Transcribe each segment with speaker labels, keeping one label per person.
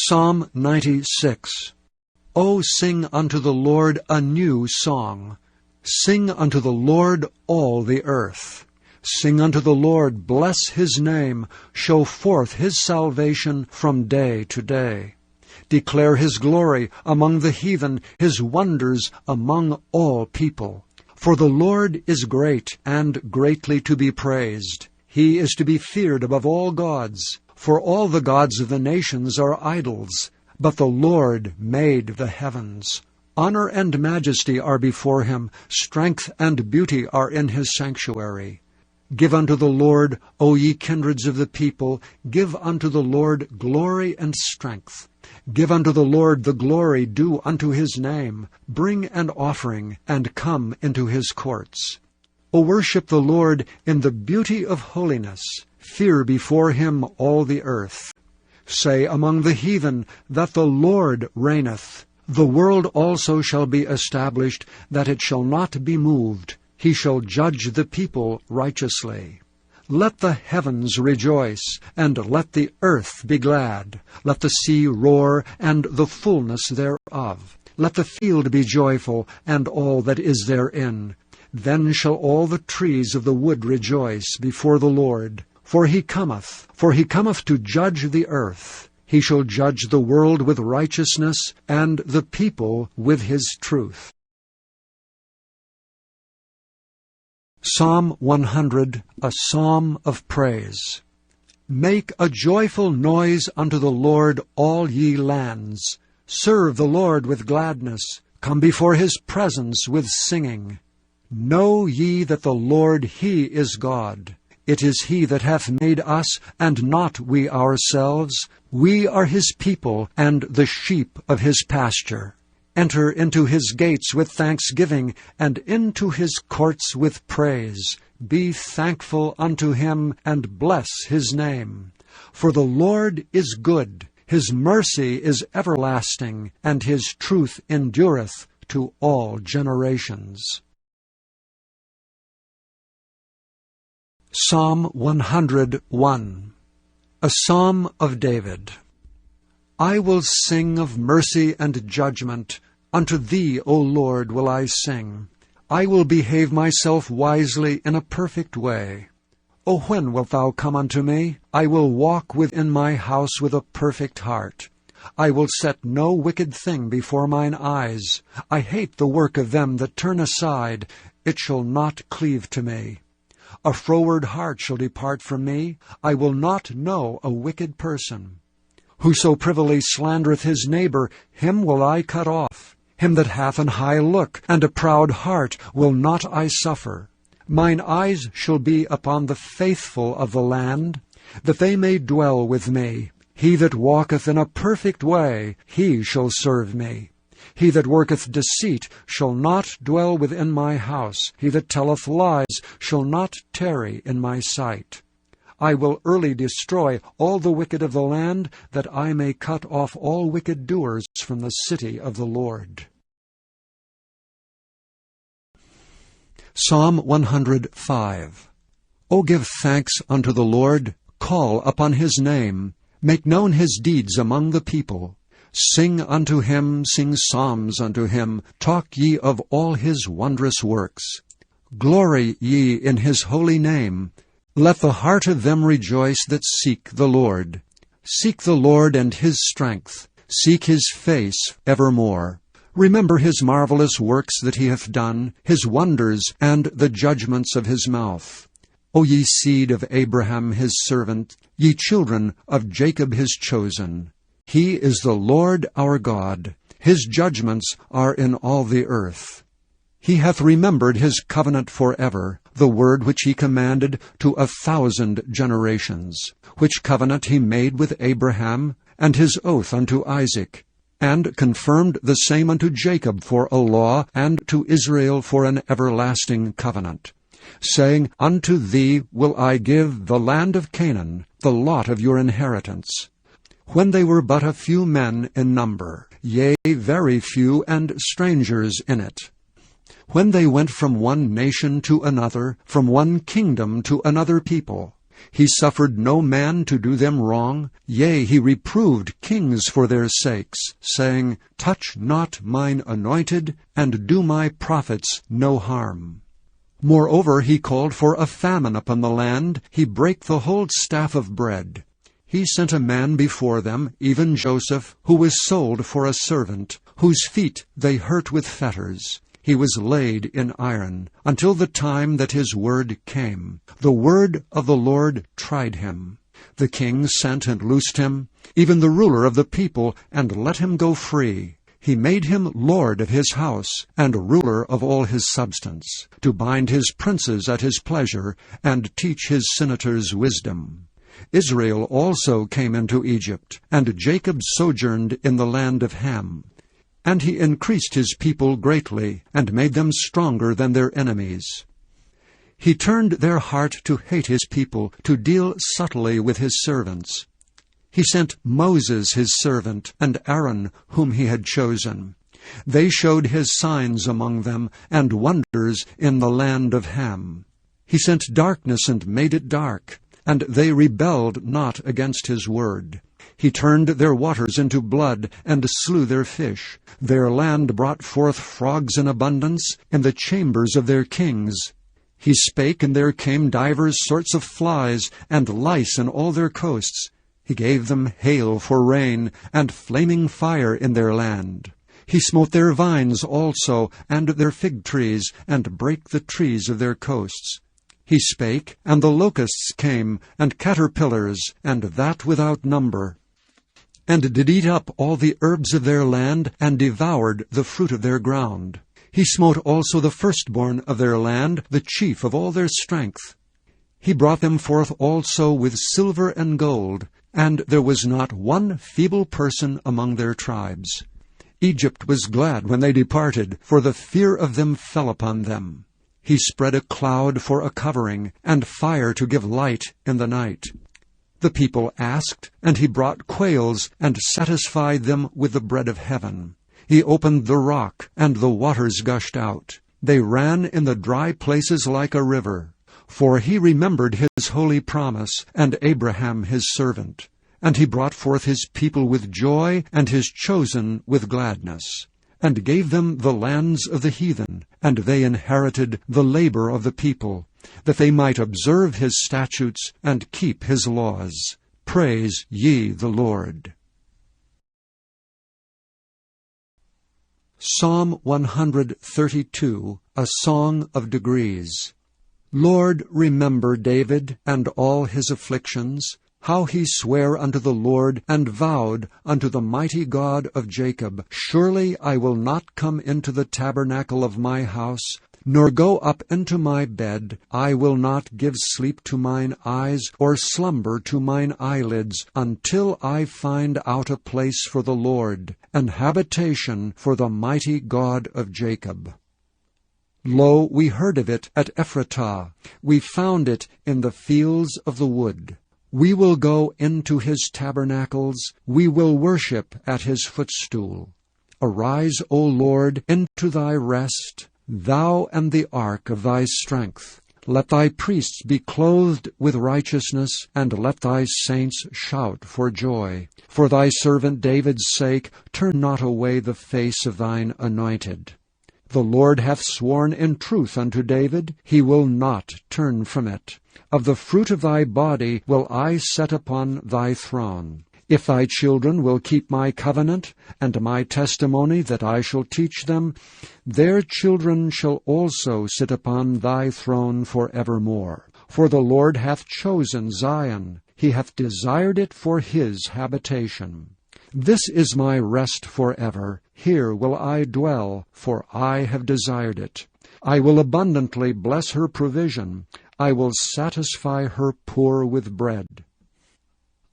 Speaker 1: Psalm 96. O sing unto the Lord a new song. Sing unto the Lord all the earth. Sing unto the Lord, bless his name, show forth his salvation from day to day. Declare his glory among the heathen, his wonders among all people. For the Lord is great, and greatly to be praised. He is to be feared above all gods. For all the gods of the nations are idols, but the Lord made the heavens. Honor and majesty are before him, strength and beauty are in his sanctuary. Give unto the Lord, O ye kindreds of the people, give unto the Lord glory and strength. Give unto the Lord the glory due unto his name. Bring an offering, and come into his courts. O worship the Lord in the beauty of holiness. Fear before him all the earth. Say among the heathen that the Lord reigneth. The world also shall be established, that it shall not be moved. He shall judge the people righteously. Let the heavens rejoice, and let the earth be glad. Let the sea roar, and the fullness thereof. Let the field be joyful, and all that is therein. Then shall all the trees of the wood rejoice before the Lord. For he cometh to judge the earth. He shall judge the world with righteousness, and the people with his truth. Psalm 100, a psalm of praise. Make a joyful noise unto the Lord, all ye lands. Serve the Lord with gladness. Come before his presence with singing. Know ye that the Lord, he is God. It is he that hath made us, and not we ourselves. We are his people, and the sheep of his pasture. Enter into his gates with thanksgiving, and into his courts with praise. Be thankful unto him, and bless his name. For the Lord is good, his mercy is everlasting, and his truth endureth to all generations. Psalm 101, a psalm of David. I will sing of mercy and judgment. Unto thee, O Lord, will I sing. I will behave myself wisely in a perfect way. O when wilt thou come unto me? I will walk within my house with a perfect heart. I will set no wicked thing before mine eyes. I hate the work of them that turn aside. It shall not cleave to me. A froward heart shall depart from me. I will not know a wicked person. Whoso privily slandereth his neighbor, him will I cut off. Him that hath an high look and a proud heart will not I suffer. Mine eyes shall be upon the faithful of the land, that they may dwell with me. He that walketh in a perfect way, he shall serve me. He that worketh deceit shall not dwell within my house. He that telleth lies shall not tarry in my sight. I will early destroy all the wicked of the land, that I may cut off all wicked doers from the city of the Lord. Psalm 105. O give thanks unto the Lord, call upon his name, make known his deeds among the people. Sing unto him, sing psalms unto him, talk ye of all his wondrous works. Glory ye in his holy name. Let the heart of them rejoice that seek the Lord. Seek the Lord and his strength. Seek his face evermore. Remember his marvelous works that he hath done, his wonders, and the judgments of his mouth. O ye seed of Abraham his servant, ye children of Jacob his chosen. He is the Lord our God. His judgments are in all the earth. He hath remembered his covenant forever, the word which he commanded to 1,000 generations, which covenant he made with Abraham, and his oath unto Isaac, and confirmed the same unto Jacob for a law, and to Israel for an everlasting covenant, saying, Unto thee will I give the land of Canaan, the lot of your inheritance. When they were but a few men in number, yea, very few, and strangers in it. When they went from one nation to another, from one kingdom to another people, He suffered no man to do them wrong. Yea, he reproved kings for their sakes, saying, Touch not mine anointed, and do my prophets no harm. Moreover, he called for a famine upon the land. He brake the whole staff of bread. He sent a man before them, even Joseph, who was sold for a servant, whose feet they hurt with fetters. He was laid in iron, until the time that his word came. The word of the Lord tried him. The king sent and loosed him, even the ruler of the people, and let him go free. He made him lord of his house, and ruler of all his substance, to bind his princes at his pleasure, and teach his senators wisdom. Israel also came into Egypt, and Jacob sojourned in the land of Ham. And he increased his people greatly, and made them stronger than their enemies. He turned their heart to hate his people, to deal subtly with his servants. He sent Moses his servant, and Aaron whom he had chosen. They showed his signs among them, and wonders in the land of Ham. He sent darkness and made it dark, and they rebelled not against his word. He turned their waters into blood, and slew their fish. Their land brought forth frogs in abundance in the chambers of their kings. He spake, and there came divers sorts of flies, and lice in all their coasts. He gave them hail for rain, and flaming fire in their land. He smote their vines also, and their fig trees, and brake the trees of their coasts. He spake, and the locusts came, and caterpillars, and that without number, and did eat up all the herbs of their land, and devoured the fruit of their ground. He smote also the firstborn of their land, the chief of all their strength. He brought them forth also with silver and gold, and there was not one feeble person among their tribes. Egypt was glad when they departed, for the fear of them fell upon them. He spread a cloud for a covering, and fire to give light in the night. The people asked, and he brought quails, and satisfied them with the bread of heaven. He opened the rock, and the waters gushed out. They ran in the dry places like a river. For he remembered his holy promise, and Abraham his servant. And he brought forth his people with joy, and his chosen with gladness, and gave them the lands of the heathen, and they inherited the labor of the people, that they might observe his statutes and keep his laws. Praise ye the Lord. Psalm 132, a Song of Degrees. Lord, remember David and all his afflictions, how he sware unto the Lord, and vowed unto the mighty God of Jacob, Surely I will not come into the tabernacle of my house, nor go up into my bed. I will not give sleep to mine eyes, or slumber to mine eyelids, until I find out a place for the Lord, an habitation for the mighty God of Jacob. Lo, we heard of it at Ephratah. We found it in the fields of the wood. We will go into his tabernacles. We will worship at his footstool. Arise, O Lord, into thy rest, thou and the ark of thy strength. Let thy priests be clothed with righteousness, and let thy saints shout for joy. For thy servant David's sake, turn not away the face of thine anointed. The Lord hath sworn in truth unto David, he will not turn from it. Of the fruit of thy body will I set upon thy throne. If thy children will keep my covenant, and my testimony that I shall teach them, their children shall also sit upon thy throne for evermore. For the Lord hath chosen Zion, he hath desired it for his habitation. This is my rest forever, here will I dwell, for I have desired it. I will abundantly bless her provision, I will satisfy her poor with bread.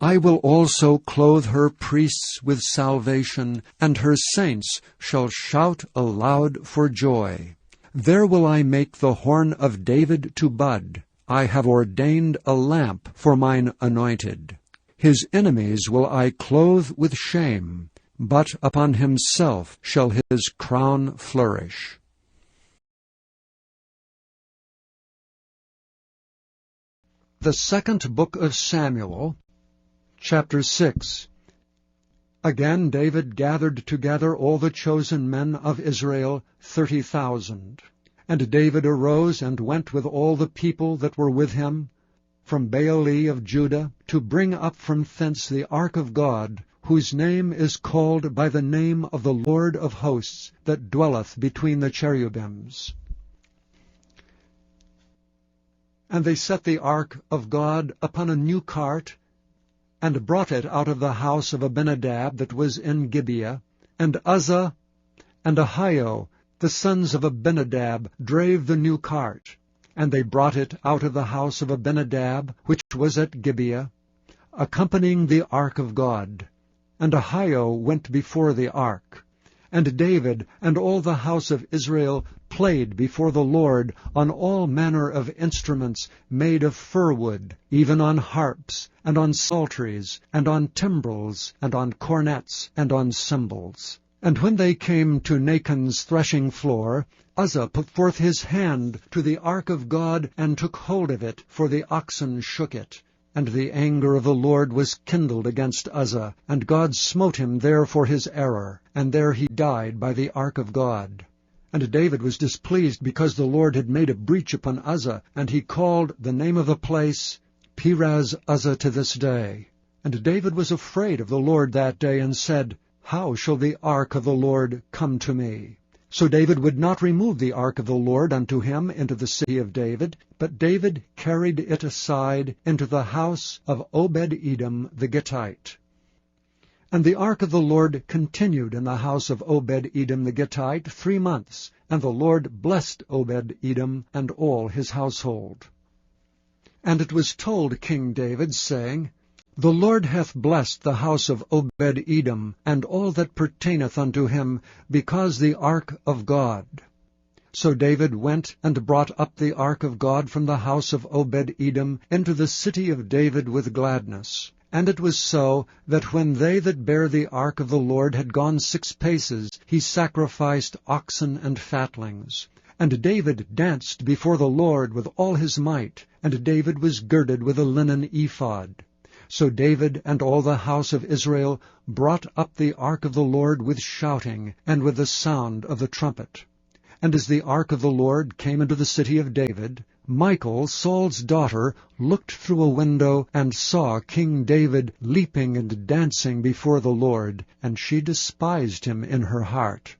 Speaker 1: I will also clothe her priests with salvation, and her saints shall shout aloud for joy. There will I make the horn of David to bud. I have ordained a lamp for mine anointed. His enemies will I clothe with shame, but upon himself shall his crown flourish. The second book of Samuel, chapter 6. Again David gathered together all the chosen men of Israel, 30,000. And David arose and went with all the people that were with him from Baale of Judah, to bring up from thence the ark of God, whose name is called by the name of the Lord of hosts, that dwelleth between the cherubims. And they set the ark of God upon a new cart, and brought it out of the house of Abinadab that was in Gibeah. And Uzzah and Ahio, the sons of Abinadab, drave the new cart. And they brought it out of the house of Abinadab, which was at Gibeah, accompanying the ark of God. And Ahio went before the ark. And David and all the house of Israel played before the Lord on all manner of instruments made of fir wood, even on harps, and on psalteries, and on timbrels, and on cornets, and on cymbals. And when they came to Nachon's threshing floor, Uzzah put forth his hand to the ark of God, and took hold of it, for the oxen shook it. And the anger of the Lord was kindled against Uzzah, and God smote him there for his error, and there he died by the ark of God. And David was displeased because the Lord had made a breach upon Uzzah, and he called the name of the place Perez Uzzah to this day. And David was afraid of the Lord that day, and said, How shall the ark of the Lord come to me? So David would not remove the ark of the Lord unto him into the city of David, but David carried it aside into the house of Obed-Edom the Gittite. And the ark of the Lord continued in the house of Obed-Edom the Gittite 3 months, and the Lord blessed Obed-Edom and all his household. And it was told King David, saying, The Lord hath blessed the house of Obed-Edom, and all that pertaineth unto him, because the ark of God. So David went and brought up the ark of God from the house of Obed-Edom into the city of David with gladness. And it was so, that when they that bare the ark of the Lord had gone 6 paces, he sacrificed oxen and fatlings. And David danced before the Lord with all his might, and David was girded with a linen ephod. So David and all the house of Israel brought up the ark of the Lord with shouting, and with the sound of the trumpet. And as the ark of the Lord came into the city of David, Michal, Saul's daughter, looked through a window, and saw King David leaping and dancing before the Lord, and she despised him in her heart.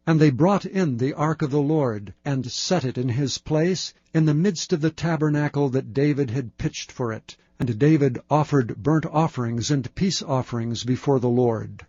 Speaker 1: And they brought in the ark of the Lord, and set it in his place, in the midst of the tabernacle that David had pitched for it. And David offered burnt offerings and peace offerings before the Lord.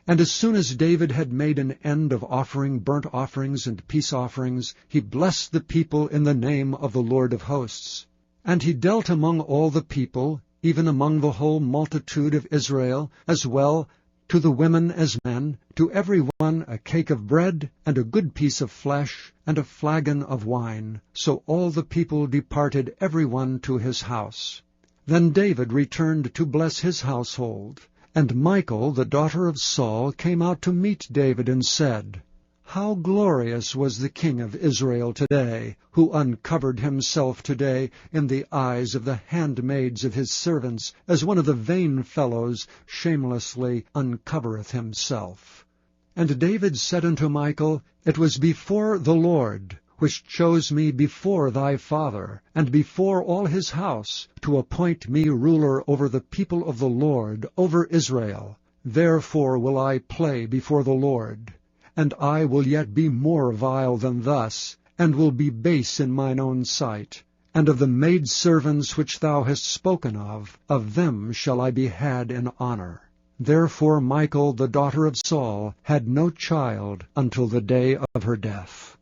Speaker 1: And as soon as David had made an end of offering burnt offerings and peace offerings, he blessed the people in the name of the Lord of hosts. And he dealt among all the people, even among the whole multitude of Israel, as well to the women as men, to every one a cake of bread, and a good piece of flesh, and a flagon of wine. So all the people departed every one to his house. Then David returned to bless his household. And Michal, the daughter of Saul, came out to meet David, and said, How glorious was the king of Israel today, who uncovered himself today in the eyes of the handmaids of his servants, as one of the vain fellows shamelessly uncovereth himself. And David said unto Michal, It was before the Lord, which chose me before thy father, and before all his house, to appoint me ruler over the people of the Lord, over Israel. Therefore will I play before the Lord. And I will yet be more vile than thus, and will be base in mine own sight. And of the maidservants which thou hast spoken of them shall I be had in honor. Therefore Michal, the daughter of Saul, had no child until the day of her death.